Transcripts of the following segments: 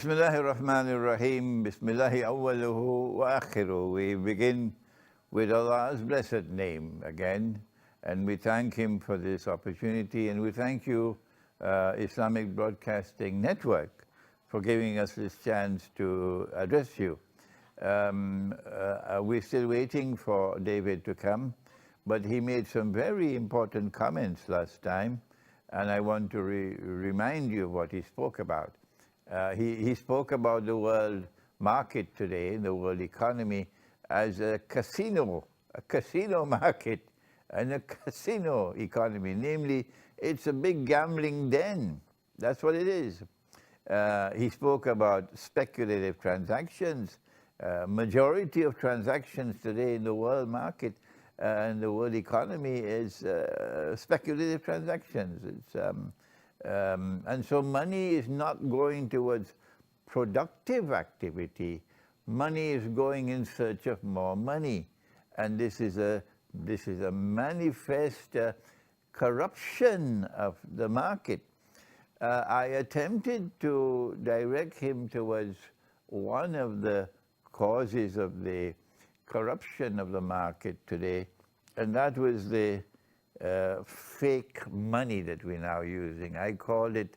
Bismillahirrahmanirrahim. Bismillahi awwaluhu wa akhiruhu. We begin with Allah's blessed name again, and we thank Him for this opportunity, and we thank you, Islamic Broadcasting Network, for giving us this chance to address you. We're still waiting for David to come, but he made some very important comments last time, and I want to remind you of what he spoke about. He spoke about the world market today, the world economy, as a casino market and a casino economy. Namely, it's a big gambling den. That's what it is. He spoke about speculative transactions. Majority of transactions today in the world market and the world economy is speculative transactions. And so money is not going towards productive activity. Money is going in search of more money, and this is a manifest corruption of the market. I attempted to direct him towards one of the causes of the corruption of the market today, and that was the fake money that we're now using. I call it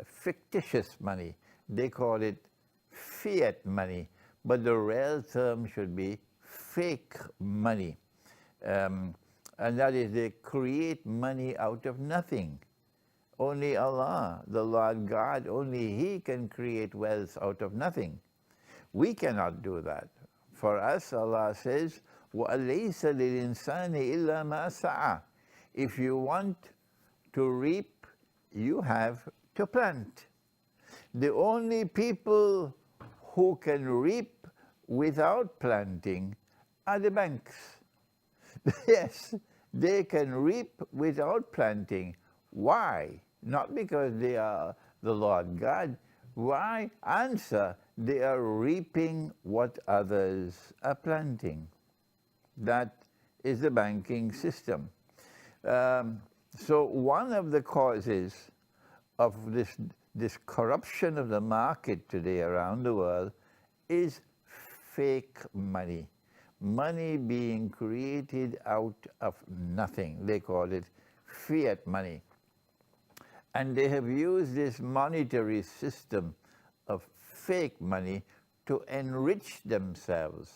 fictitious money. They call it fiat money, but the real term should be fake money. And that is, they create money out of nothing. Only Allah, the Lord God, only He can create wealth out of nothing. We cannot do that. For us, Allah says, وَأَلَيْسَ لِلْإِنسَانِ إِلَّا مَا سَعَى. If you want to reap, you have to plant. The only people who can reap without planting are the banks. Yes, they can reap without planting. Why? Not because they are the Lord God. Why? Answer, they are reaping what others are planting. That is the banking system. So one of the causes of this corruption of the market today around the world is fake money. Money being created out of nothing. They call it fiat money. And they have used this monetary system of fake money to enrich themselves.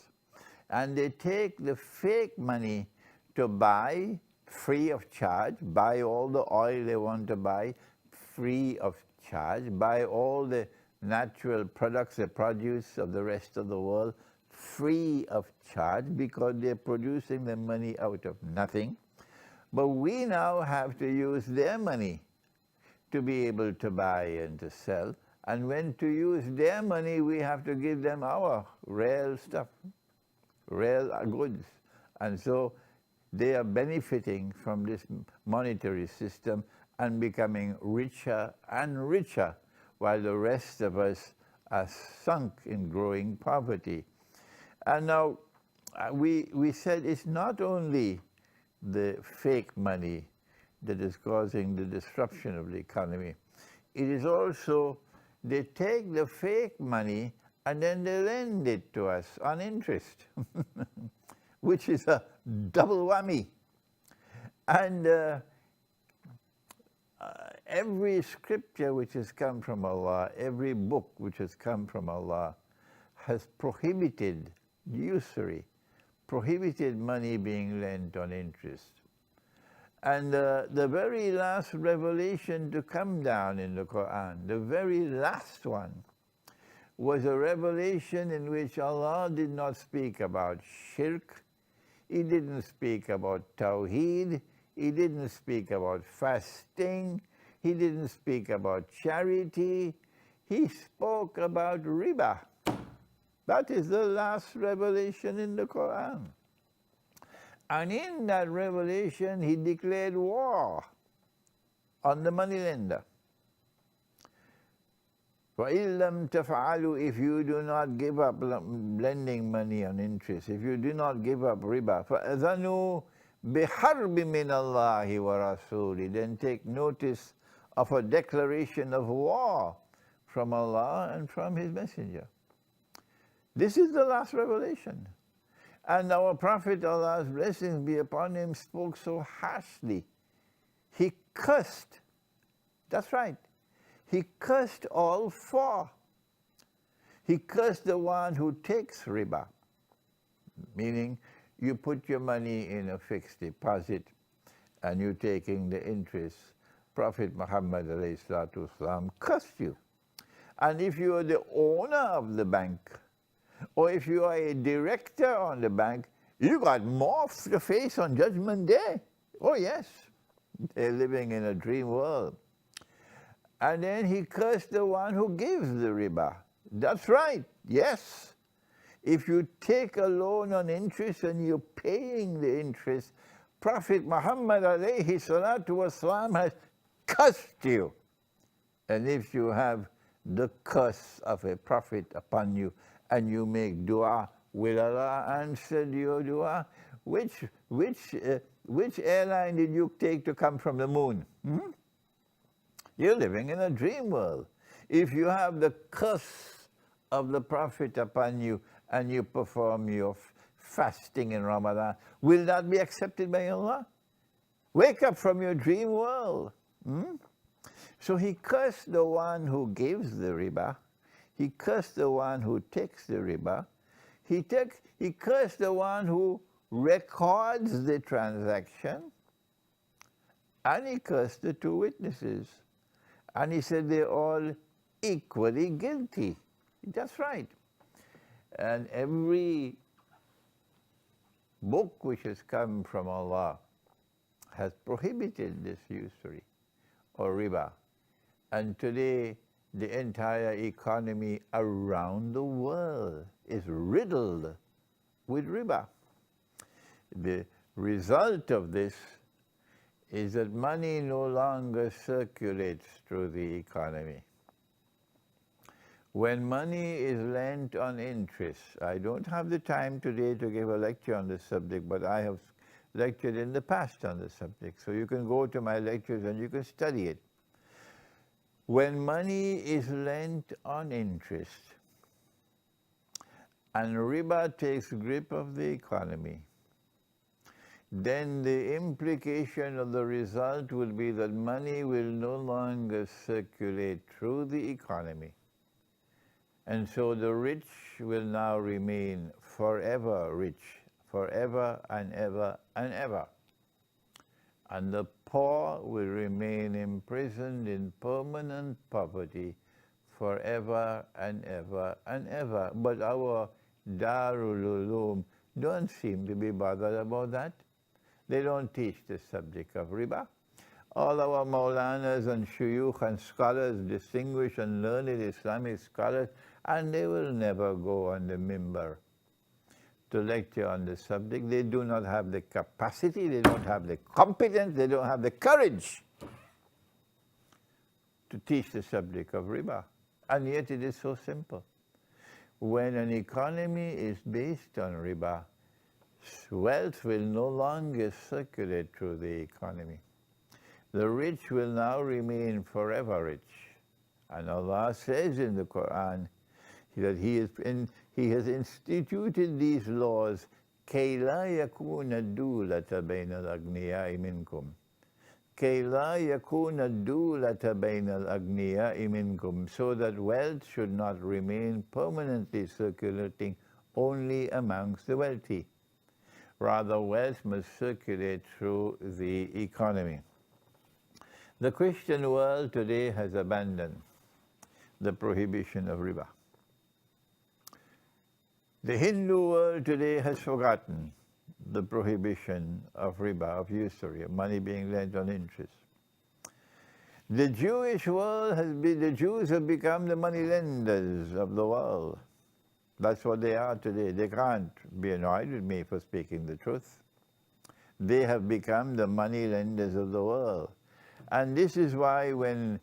And they take the fake money to buy free of charge, buy all the oil they want to buy free of charge, buy all the natural products they produce of the rest of the world free of charge, because they're producing the money out of nothing. But we now have to use their money to be able to buy and to sell. And when to use their money, we have to give them our real stuff, real goods. And so they are benefiting from this monetary system and becoming richer and richer, while the rest of us are sunk in growing poverty. And now we said it's not only the fake money that is causing the disruption of the economy. It is also, they take the fake money and then they lend it to us on interest, which is a double whammy. And every scripture which has come from Allah, every book which has come from Allah, has prohibited usury, prohibited money being lent on interest. And the very last revelation to come down in the Quran, the very last one, was a revelation in which Allah did not speak about shirk, He didn't speak about tawheed, He didn't speak about fasting, He didn't speak about charity, He spoke about riba. That is the last revelation in the Quran. And in that revelation, He declared war on the moneylender. وَإِن لَمْ تَفْعَلُوا, if you do not give up lending money on interest, if you do not give up riba, فَأَذَنُوا بِحَرْبٍ مِّنَ اللَّهِ وَرَسُولِهِ, then take notice of a declaration of war from Allah and from His Messenger. This is the last revelation. And our Prophet, Allah's blessings be upon him, spoke so harshly. He cursed. That's right. He cursed all four. He cursed the one who takes riba, meaning you put your money in a fixed deposit and you're taking the interest. Prophet Muhammad ﷺ cursed you. And if you are the owner of the bank, or if you are a director on the bank, you got more to face on Judgment Day. Oh yes, they're living in a dream world. And then he cursed the one who gives the riba. That's right, yes. If you take a loan on interest and you're paying the interest, Prophet Muhammad ﷺ has cursed you. And if you have the curse of a prophet upon you, and you make dua, will Allah answer your dua? Which airline did you take to come from the moon? You're living in a dream world. If you have the curse of the Prophet upon you and you perform your fasting in Ramadan, will that be accepted by Allah? Wake up from your dream world. So he cursed the one who gives the riba. He cursed the one who takes the riba. He cursed the one who records the transaction. And he cursed the two witnesses. And he said they're all equally guilty. That's right. And every book which has come from Allah has prohibited this usury or riba. And today, the entire economy around the world is riddled with riba. The result of this is that money no longer circulates through the economy. When money is lent on interest, I don't have the time today to give a lecture on this subject, but I have lectured in the past on the subject, so you can go to my lectures and you can study it. When money is lent on interest and riba takes grip of the economy, then the implication of the result will be that money will no longer circulate through the economy. And so the rich will now remain forever rich, forever and ever and ever. And the poor will remain imprisoned in permanent poverty forever and ever and ever. But our Darul Uloom don't seem to be bothered about that. They don't teach the subject of riba. All our Maulanas and Shuyukh and scholars, distinguished and learned Islamic scholars, and they will never go on the mimbar to lecture on the subject. They do not have the capacity, they don't have the competence, they don't have the courage to teach the subject of riba. And yet it is so simple. When an economy is based on riba, wealth will no longer circulate through the economy. The rich will now remain forever rich. And Allah says in the Quran that He has instituted these laws كَيْ لَا يَكُونَ الدُّولَةَ بَيْنَ الْأَغْنِيَاءِ مِنْكُمْ كَيْ لَا يَكُونَ الدُّولَةَ بَيْنَ الْأَغْنِيَاءِ مِنْكُمْ, so that wealth should not remain permanently circulating only amongst the wealthy. Rather, wealth must circulate through the economy. The Christian world today has abandoned the prohibition of riba. The Hindu world today has forgotten the prohibition of riba, of usury, of money being lent on interest. The Jewish world the Jews have become the money lenders of the world. That's what they are today. They can't be annoyed with me for speaking the truth. They have become the money lenders of the world. And this is why when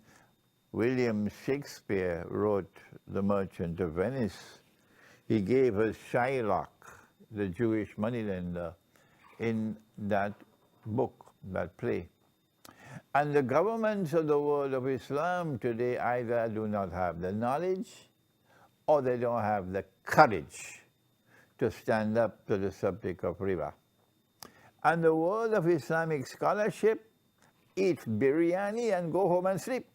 William Shakespeare wrote The Merchant of Venice, he gave us Shylock, the Jewish moneylender, in that book, that play. And the governments of the world of Islam today either do not have the knowledge or they don't have the courage to stand up to the subject of riba. And the world of Islamic scholarship eats biryani and go home and sleep.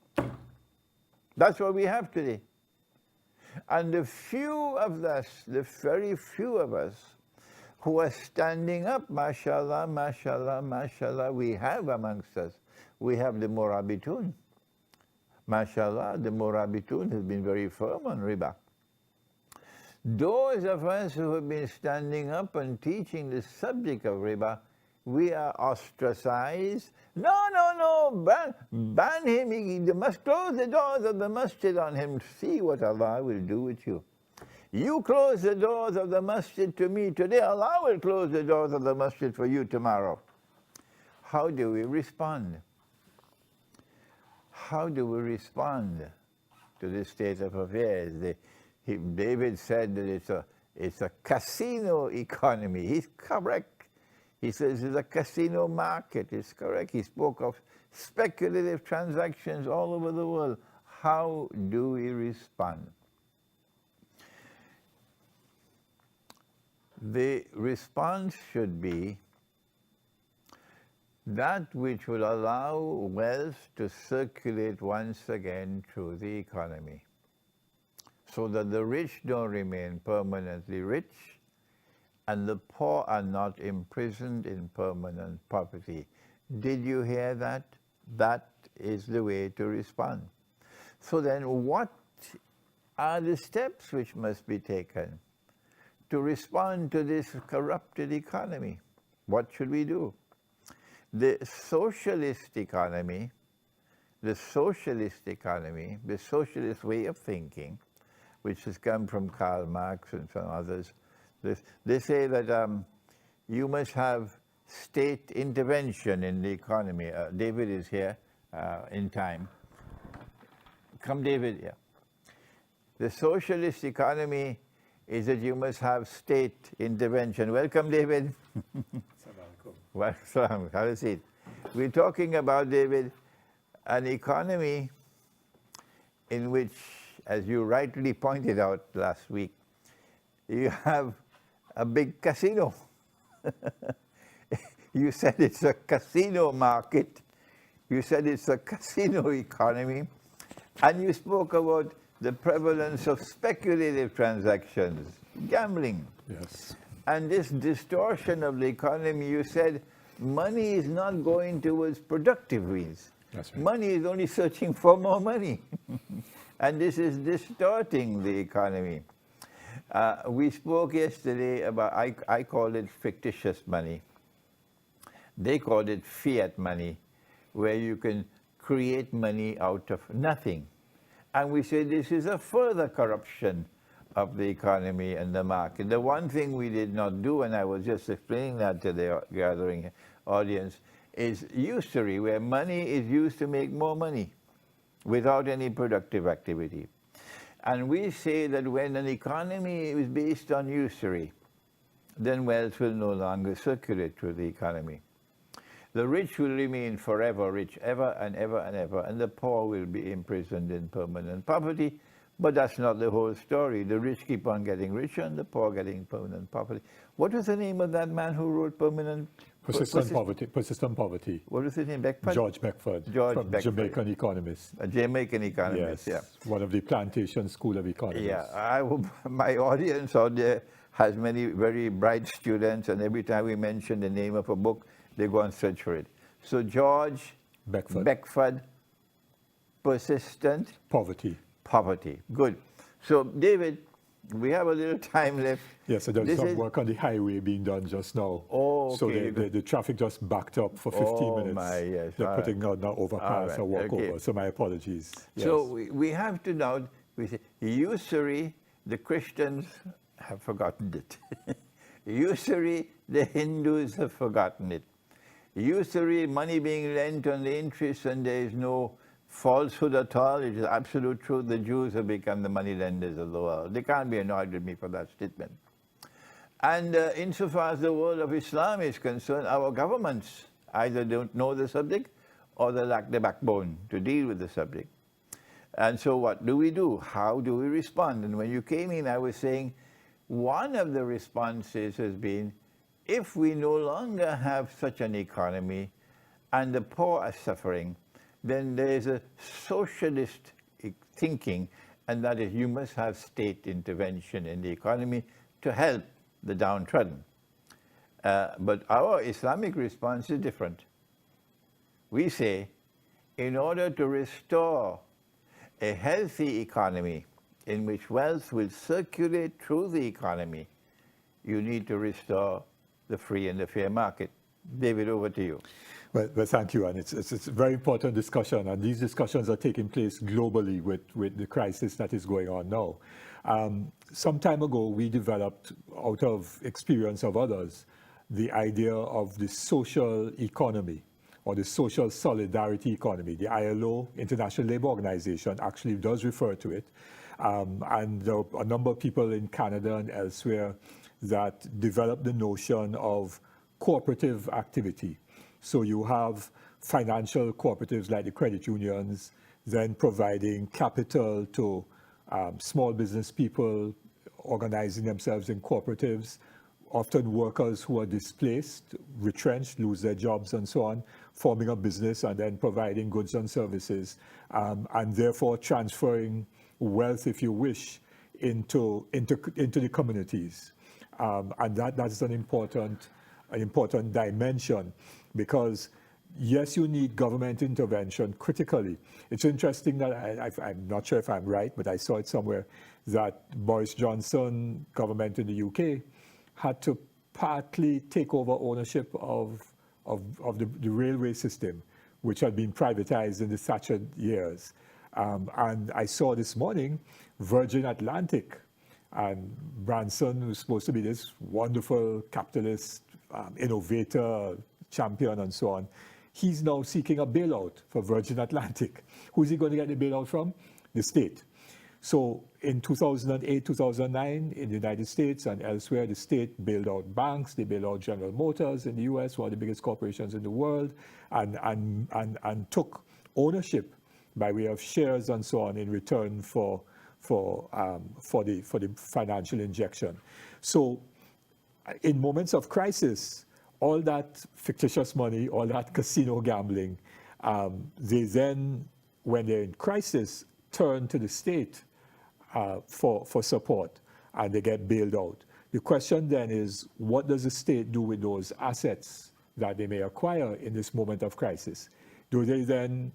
That's what we have today. And the few of us, the very few of us, who are standing up, mashallah, mashallah, mashallah, we have amongst us. We have the Murabitun. Mashallah, the Murabitun has been very firm on riba. Those of us who have been standing up and teaching the subject of riba, we are ostracized. No, ban him. You must close the doors of the masjid on him. See what Allah will do with you. You close the doors of the masjid to me today, Allah will close the doors of the masjid for you tomorrow. How do we respond? How do we respond to this state of affairs? David said that it's a casino economy. He's correct. He says it's a casino market. It's correct. He spoke of speculative transactions all over the world. How do we respond? The response should be that which will allow wealth to circulate once again through the economy, so that the rich don't remain permanently rich and the poor are not imprisoned in permanent poverty. Did you hear that? That is the way to respond. So then what are the steps which must be taken to respond to this corrupted economy? What should we do? The socialist economy, the socialist way of thinking, which has come from Karl Marx and some others, they say that you must have state intervention in the economy. David is here in time. Come, David, yeah. The socialist economy is that you must have state intervention. Welcome, David. Welcome. Have a seat. We're talking about, David, an economy in which, as you rightly pointed out last week, you have a big casino. You said it's a casino market. You said it's a casino economy. And you spoke about the prevalence of speculative transactions, gambling. Yes. And this distortion of the economy, you said money is not going towards productive means. That's right. Money is only searching for more money. And this is distorting the economy. We spoke yesterday about, I called it fictitious money. They called it fiat money, where you can create money out of nothing. And we say this is a further corruption of the economy and the market. The one thing we did not do, and I was just explaining that to the gathering audience, is usury, where money is used to make more money without any productive activity. And we say that when an economy is based on usury, then wealth will no longer circulate through the economy. The rich will remain forever rich, ever and ever and ever, and the poor will be imprisoned in permanent poverty. But that's not the whole story. The rich keep on getting richer and the poor getting permanent poverty. What was the name of that man who wrote Persistent Poverty. What was his name? Beckford? George Beckford. George Beckford. Jamaican economist. A Jamaican economist, Yes. yeah. One of the Plantation School of Economics. Yeah, my audience out there has many very bright students, and every time we mention the name of a book, they go and search for it. So George Beckford, Persistent Poverty. Good. So David, we have a little time left. Yes, so there's some work on the highway being done just now. Oh, okay. So the traffic just backed up for 15 minutes. My, yes. They're putting out now overpass or walkover, so my apologies. Yes. So we have to now, we say, usury, the Christians have forgotten it. Usury, the Hindus have forgotten it. Usury, money being lent on the interest, and there is no falsehood at all. It is absolute truth. The Jews have become the money lenders of the world. They can't be annoyed with me for that statement. And insofar as the world of Islam is concerned, our governments either don't know the subject or they lack the backbone to deal with the subject. And so what do we do? How do we respond? And when you came in, I was saying one of the responses has been, if we no longer have such an economy and the poor are suffering, then there is a socialist thinking, and that is you must have state intervention in the economy to help the downtrodden. But our Islamic response is different. We say, in order to restore a healthy economy in which wealth will circulate through the economy, you need to restore the free and the fair market. David, over to you. Well, thank you, and it's a very important discussion, and these discussions are taking place globally with the crisis that is going on now. Some time ago, we developed, out of experience of others, the idea of the social economy, or the social solidarity economy. The ILO, International Labour Organization, actually does refer to it. And there are a number of people in Canada and elsewhere that developed the notion of cooperative activity. So you have financial cooperatives like the credit unions, then providing capital to small business people, organizing themselves in cooperatives, often workers who are displaced, retrenched, lose their jobs and so on, forming a business and then providing goods and services, and therefore transferring wealth, if you wish, into the communities. And that's an important dimension, because yes, you need government intervention critically. It's interesting that I'm not sure if I'm right, but I saw it somewhere that Boris Johnson government in the UK had to partly take over ownership of the railway system, which had been privatized in the Thatcher years. And I saw this morning Virgin Atlantic, and Branson, who's supposed to be this wonderful capitalist, innovator, champion, and so on, he's now seeking a bailout for Virgin Atlantic. Who's he going to get the bailout from? The state. So in 2008, 2009, in the United States and elsewhere, the state bailed out banks, they bailed out General Motors in the US, one of the biggest corporations in the world, and took ownership by way of shares and so on in return for the financial injection. So in moments of crisis, all that fictitious money, all that casino gambling, they then, when they're in crisis, turn to the state for support, and they get bailed out. The question then is, what does the state do with those assets that they may acquire in this moment of crisis? Do they then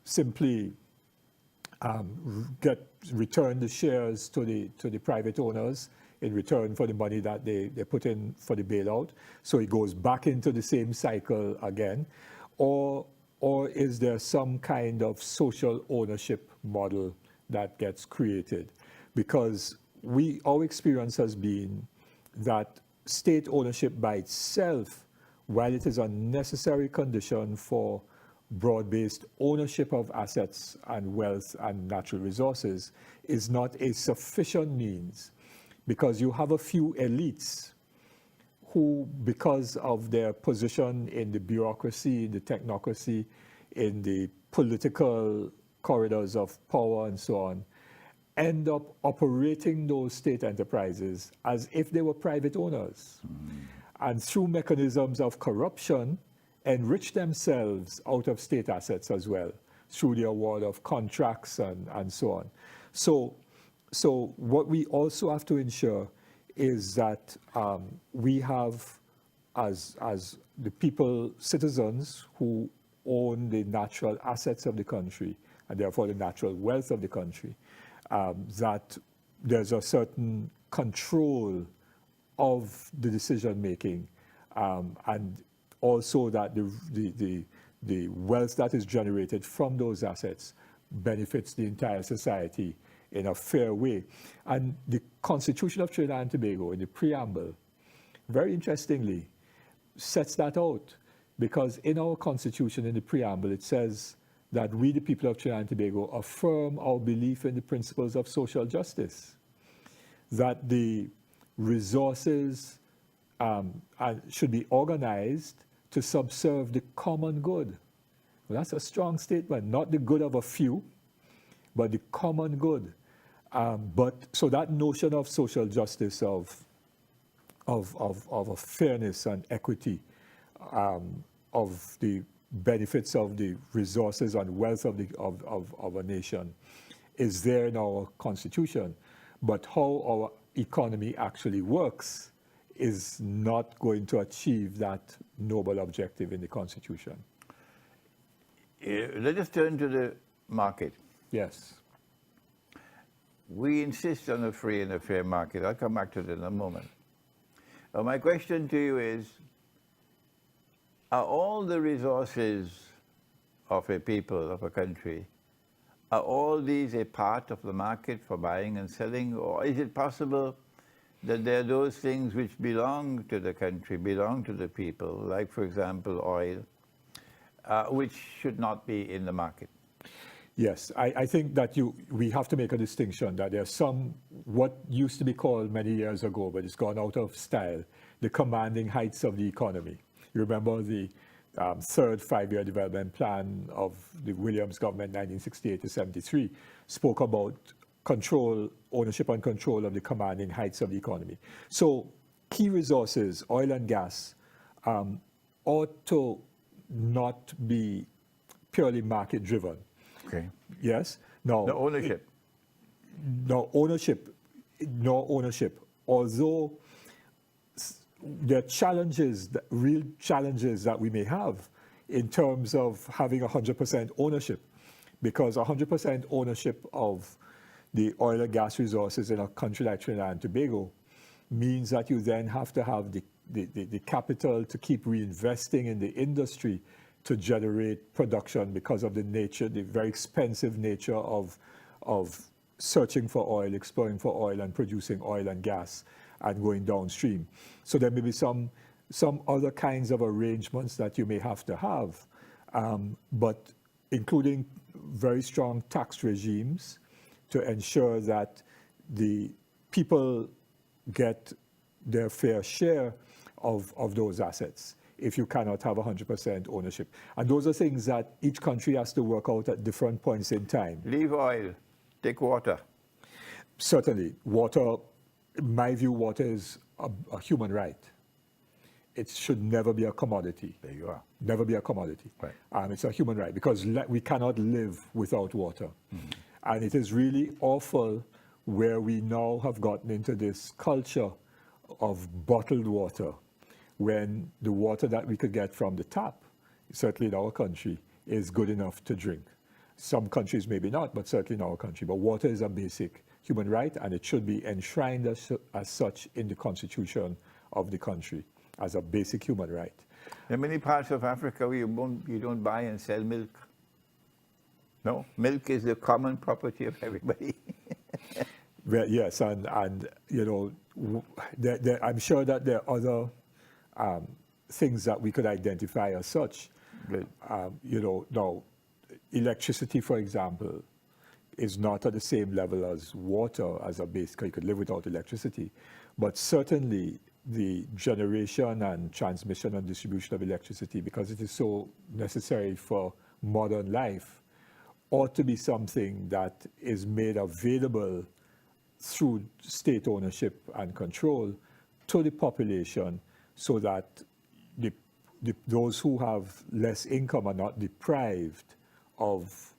simply return the shares to the private owners in return for the money that they put in for the bailout, so it goes back into the same cycle again? Or is there some kind of social ownership model that gets created? Because our experience has been that state ownership by itself, while it is a necessary condition for broad-based ownership of assets and wealth and natural resources, is not a sufficient means, because you have a few elites who, because of their position in the bureaucracy, the technocracy, in the political corridors of power and so on, end up operating those state enterprises as if they were private owners. And through mechanisms of corruption, enrich themselves out of state assets as well, through the award of contracts and so on. So what we also have to ensure is that we have, as the people, citizens who own the natural assets of the country, and therefore the natural wealth of the country, that there's a certain control of the decision making, and also that the wealth that is generated from those assets benefits the entire society in a fair way. And the Constitution of Trinidad and Tobago, in the preamble, very interestingly, sets that out, because in our Constitution, in the preamble, it says that we, the people of Trinidad and Tobago, affirm our belief in the principles of social justice, that the resources should be organized to subserve the common good. Well, that's a strong statement. Not the good of a few, but the common good. So that notion of social justice, of a fairness and equity, of the benefits of the resources and wealth of a nation, is there in our constitution. But how our economy actually works is not going to achieve that noble objective in the constitution. Let us turn to the market. Yes. We insist on a free and a fair market. I'll come back to that in a moment. My question to you is, are all the resources of a people, of a country, are all these a part of the market for buying and selling? Or is it possible that there are those things which belong to the country, belong to the people, like, for example, oil, which should not be in the market? Yes, I think that we have to make a distinction that there's some, what used to be called many years ago, but it's gone out of style, the commanding heights of the economy. You remember the third five-year development plan of the Williams government, 1968 to 73, spoke about control, ownership and control of the commanding heights of the economy. So key resources, oil and gas, ought to not be purely market-driven. Okay. Yes. Now, No ownership. No ownership. Although there are challenges, real challenges that we may have in terms of having 100% ownership, because 100% ownership of the oil and gas resources in a country like Trinidad and Tobago means that you then have to have the capital to keep reinvesting in the industry to generate production because of the nature, the very expensive nature of searching for oil, exploring for oil, and producing oil and gas and going downstream. So there may be some other kinds of arrangements that you may have to have, but including very strong tax regimes to ensure that the people get their fair share of those assets, if you cannot have 100% ownership. And those are things that each country has to work out at different points in time. Leave oil, take water. Certainly, water, in my view, water is a human right. It should never be a commodity. There you are. Never be a commodity. Right. It's a human right because we cannot live without water. Mm-hmm. And it is really awful where we now have gotten into this culture of bottled water, when the water that we could get from the tap, certainly in our country, is good enough to drink. Some countries maybe not, but certainly in our country. But water is a basic human right, and it should be enshrined as such in the constitution of the country, as a basic human right. In many parts of Africa, you don't buy and sell milk. No, milk is the common property of everybody. Well, yes, and you know, I'm sure that there are other things that we could identify as such. You know, now, electricity, for example, is not at the same level as water as a base, because you could live without electricity. But certainly the generation and transmission and distribution of electricity, because it is so necessary for modern life, ought to be something that is made available through state ownership and control to the population, so that those who have less income are not deprived of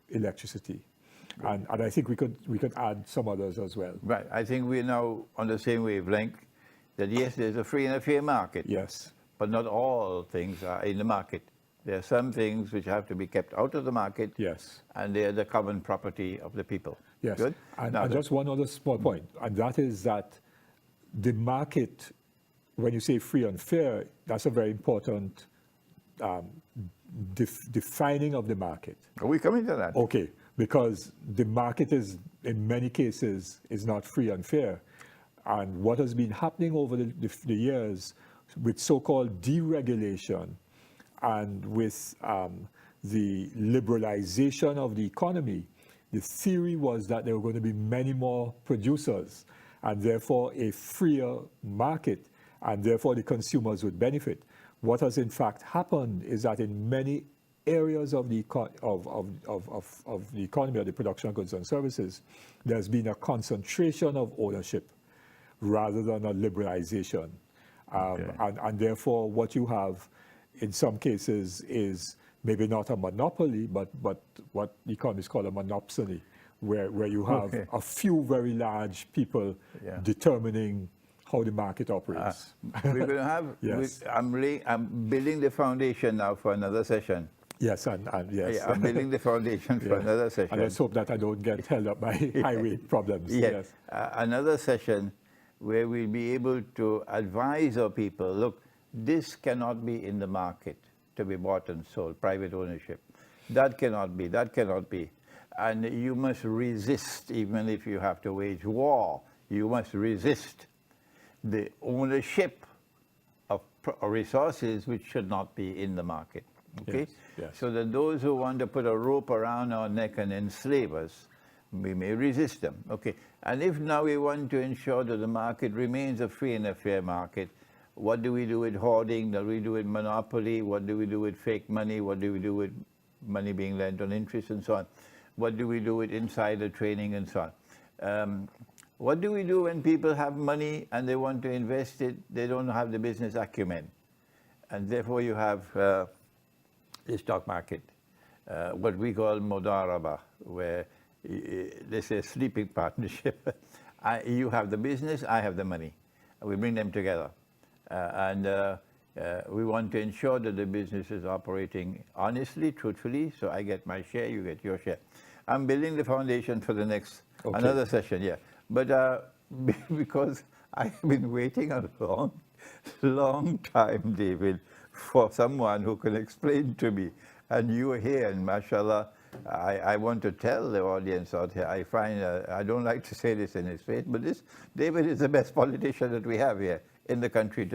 electricity. And I think we could add some others as well. Right. I think we're now on the same wavelength, that yes, there's a free and a fair market. Yes. But not all things are in the market. There are some things which have to be kept out of the market. Yes. And they are the common property of the people. Yes. Good? And just one other small point, and that is that the market, when you say free and fair, that's a very important defining of the market. Are we coming to that? Okay, because the market is, in many cases, is not free and fair. And what has been happening over the years with so-called deregulation and with the liberalization of the economy, the theory was that there were going to be many more producers and therefore a freer market, and therefore the consumers would benefit. What has in fact happened is that in many areas of the of the economy, of the production of goods and services, there's been a concentration of ownership rather than a liberalization. And therefore, what you have in some cases is maybe not a monopoly, but what the economists call a monopsony, where you have a few very large people determining how the market operates. We're going to have, Yes. I'm building the foundation now for another session. Yes, and yes. Yeah, I'm building the foundation for another session. And let's hope that I don't get held up by highway problems. Yes. Another session where we'll be able to advise our people, look, this cannot be in the market to be bought and sold, private ownership. That cannot be, that cannot be. And you must resist, even if you have to wage war, you must resist the ownership of resources which should not be in the market. Okay? Yes, yes. So that those who want to put a rope around our neck and enslave us, we may resist them. Okay? And if now we want to ensure that the market remains a free and a fair market, what do we do with hoarding? What do we do with monopoly? What do we do with fake money? What do we do with money being lent on interest and so on? What do we do with insider trading and so on? What do we do when people have money and they want to invest it, they don't have the business acumen? And therefore you have the stock market, what we call Modaraba, where they say sleeping partnership. You have the business, I have the money. We bring them together. We want to ensure that the business is operating honestly, truthfully, so I get my share, you get your share. I'm building the foundation for the next, another session, yeah. But because I have been waiting a long time, David, for someone who can explain to me, and you are here, and mashallah, I want to tell the audience out here, I find, I don't like to say this in his face, but David is the best politician that we have here in the country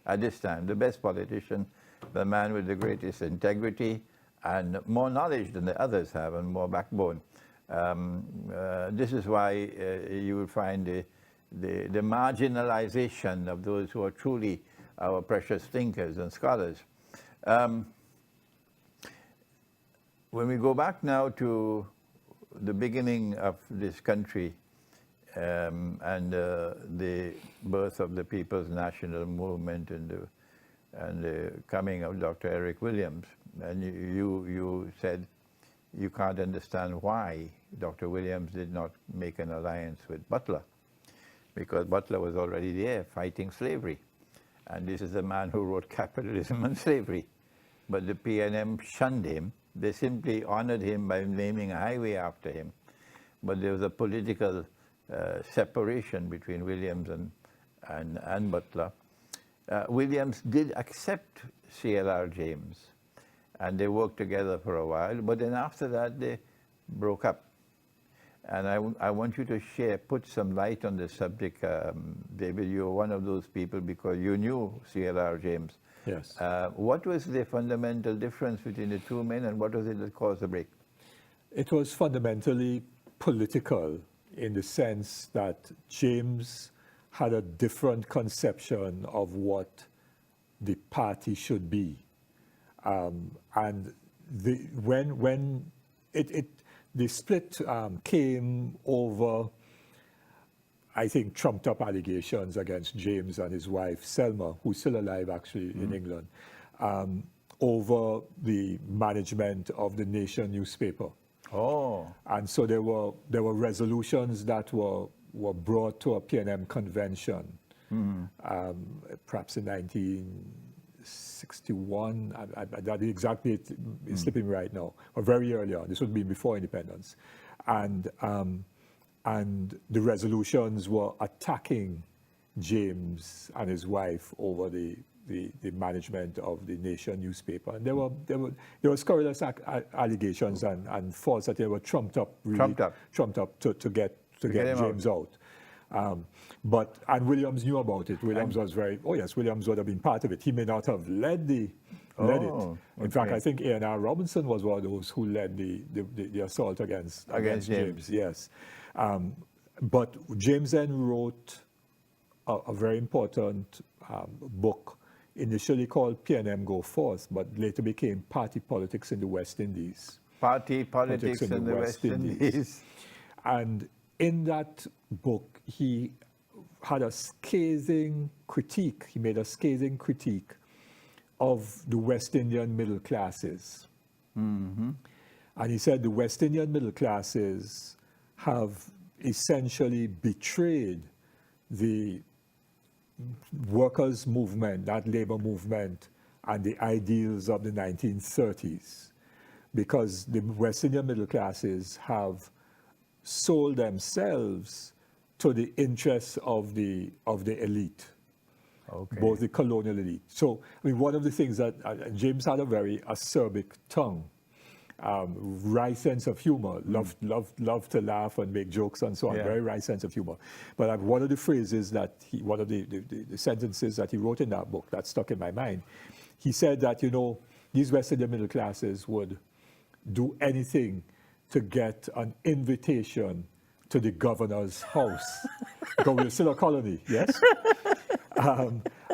at this time, the best politician, the man with the greatest integrity, and more knowledge than the others have, and more backbone. This is why you will find the marginalization of those who are truly our precious thinkers and scholars. When we go back now to the beginning of this country and the birth of the People's National Movement and the coming of Dr. Eric Williams, and you said you can't understand why Dr. Williams did not make an alliance with Butler, because Butler was already there fighting slavery. And this is the man who wrote Capitalism and Slavery. But the PNM shunned him. They simply honored him by naming a highway after him. But there was a political separation between Williams and Butler. Williams did accept C.L.R. James, and they worked together for a while, but then after that they broke up. And I want you to put some light on this subject, David. You're one of those people because you knew C.L.R. James. Yes. What was the fundamental difference between the two men, and what was it that caused the break? It was fundamentally political in the sense that James had a different conception of what the party should be. And when the split came over, I think, trumped up allegations against James and his wife, Selma, who's still alive actually in England, over the management of the Nation newspaper. Oh. And so there were resolutions that were brought to a PNM convention, perhaps in 1961. The exact date is slipping right now, or very early on. This would be before independence, and the resolutions were attacking James and his wife over the management of the Nation newspaper, and there were scurrilous allegations and false that they were trumped up to get James out. And Williams knew about it. Williams was Williams would have been part of it. He may not have led it. In fact, I think A.N.R. Robinson was one of those who led the assault against James. Yes. But James then wrote a very important book initially called P&M Go Forth, but later became Party Politics in the West Indies. Party politics in the West Indies. And in that book, he had a scathing critique. He made a scathing critique of the West Indian middle classes. And he said the West Indian middle classes have essentially betrayed the workers' movement, that labor movement, and the ideals of the 1930s, because the West Indian middle classes have sold themselves to the interests of the elite, both the colonial elite. So, I mean, one of the things that James had a very acerbic tongue, wry sense of humor, loved to laugh and make jokes and so on, very wry sense of humor. But one of the phrases that one of the sentences that he wrote in that book that stuck in my mind, he said that, you know, these West Indian middle classes would do anything to get an invitation to the governor's house, because we're still a colony, yes?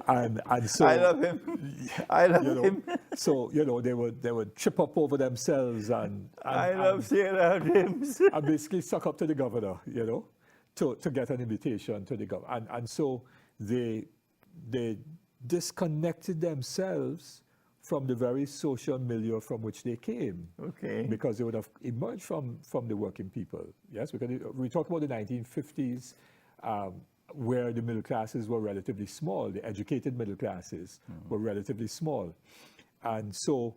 And so I love him. I love him. So, you know, they would trip up over themselves and I love Sierra James. and basically suck up to the governor, you know, to get an invitation to the governor. And so they disconnected themselves from the very social milieu from which they came. Because they would have emerged from the working people. Yes, because we talk about the 1950s, where the middle classes were relatively small. The educated middle classes were relatively small. And so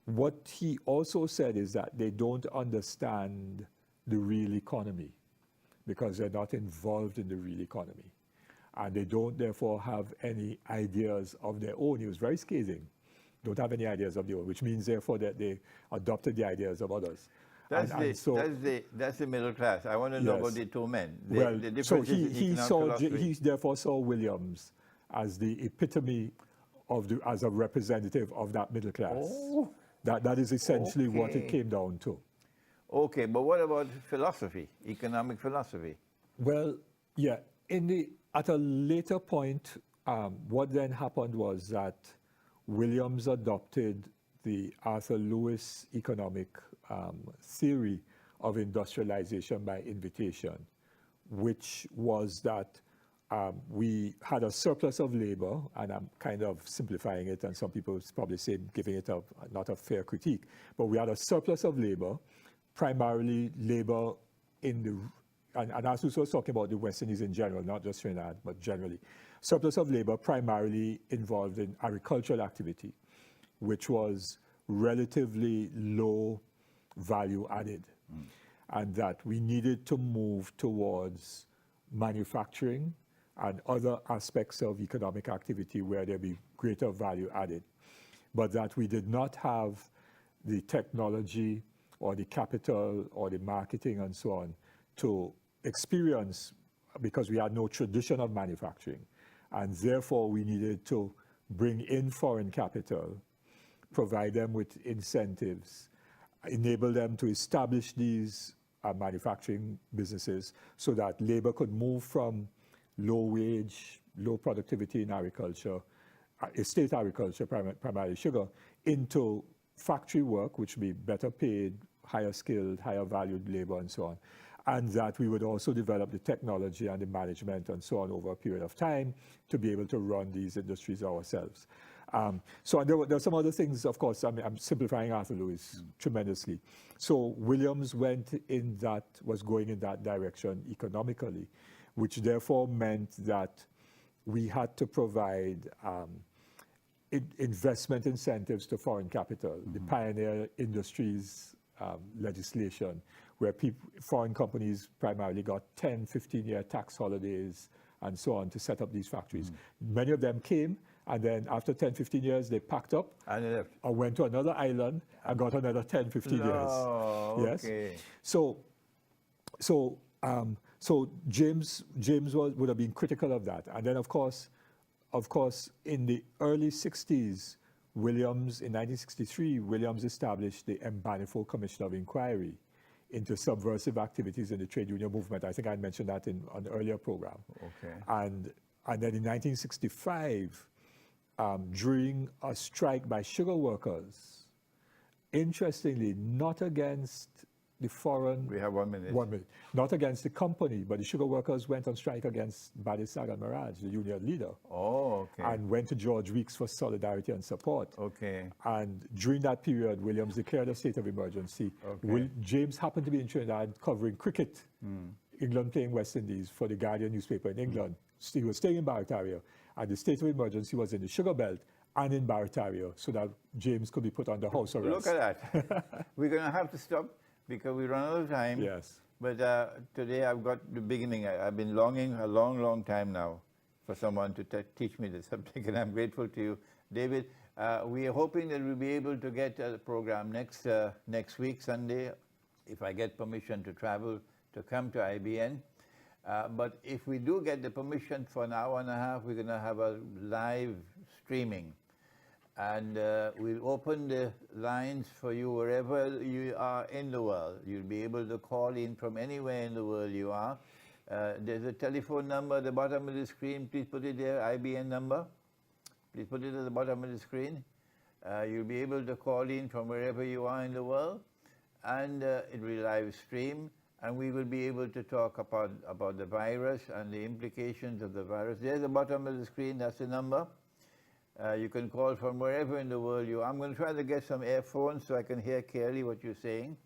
what he also said is that they don't understand the real economy because they're not involved in the real economy. And they don't therefore have any ideas of their own. He was very scathing. Don't have any ideas of their own, which means therefore that they adopted the ideas of others. That's the middle class. I want to know about the two men. So he therefore saw Williams as the epitome of as a representative of that middle class. That is essentially what it came down to. Okay, but what about philosophy, economic philosophy? Well, yeah, at a later point, what then happened was that Williams adopted the Arthur Lewis economic theory of industrialization by invitation, which was that we had a surplus of labor, and I'm kind of simplifying it, and some people probably say giving it not a fair critique, but we had a surplus of labor, primarily labor in the, and Asus was talking about the West Indies in general, not just Trinidad, but generally. Surplus of labor primarily involved in agricultural activity, which was relatively low value added, and that we needed to move towards manufacturing and other aspects of economic activity where there be greater value added, but that we did not have the technology or the capital or the marketing and so on to experience, because we had no tradition of manufacturing, and therefore we needed to bring in foreign capital, provide them with incentives, enable them to establish these manufacturing businesses so that labor could move from low wage, low productivity in agriculture, estate agriculture, primarily sugar, into factory work, which would be better paid, higher skilled, higher valued labor and so on. And that we would also develop the technology and the management and so on over a period of time to be able to run these industries ourselves. So there were some other things, of course. I mean, I'm simplifying Arthur Lewis tremendously. So Williams was going in that direction economically, which therefore meant that we had to provide investment incentives to foreign capital, the pioneer industries legislation, where foreign companies primarily got 10, 15-year tax holidays and so on to set up these factories. Many of them came, and then after 10, 15 years, they packed up and left, or went to another island and got another 10, 15 years. Yes. Okay. So James would have been critical of that. And then, of course, in the early 60s, in 1963, Williams established the Mbanifold Commission of Inquiry into subversive activities in the trade union movement. I think I mentioned that on an earlier program. Okay. And then in 1965, during a strike by sugar workers, interestingly, not against the foreign... We have 1 minute. 1 minute. Not against the company, but the sugar workers went on strike against Badisaga Miraj, the union leader. Oh, okay. And went to George Weeks for solidarity and support. Okay. And during that period, Williams declared a state of emergency. Okay. James happened to be in Trinidad covering cricket, England playing West Indies for the Guardian newspaper in England. He was staying in Barataria, and the state of emergency was in the sugar belt and in Barataria, so that James could be put under house arrest. Look at that. We're going to have to stop because we run out of time. Yes. But today I've got the beginning. I've been longing a long, long time now for someone to teach me the subject, and I'm grateful to you, David. We are hoping that we'll be able to get a program next week, Sunday, if I get permission to travel to come to IBN. But if we do get the permission for an hour and a half, we're going to have a live streaming. And we'll open the lines for you wherever you are in the world. You'll be able to call in from anywhere in the world you are. There's a telephone number at the bottom of the screen. Please put it there, IBN number. Please put it at the bottom of the screen. You'll be able to call in from wherever you are in the world. And it will live stream. And we will be able to talk about the virus and the implications of the virus. There's the bottom of the screen, that's the number. You can call from wherever in the world you are. I'm going to try to get some earphones so I can hear clearly what you're saying.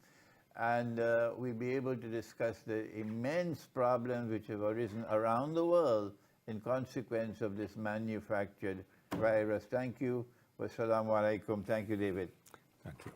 And we'll be able to discuss the immense problems which have arisen around the world in consequence of this manufactured virus. Thank you. Wassalamu alaikum. Thank you, David. Thank you.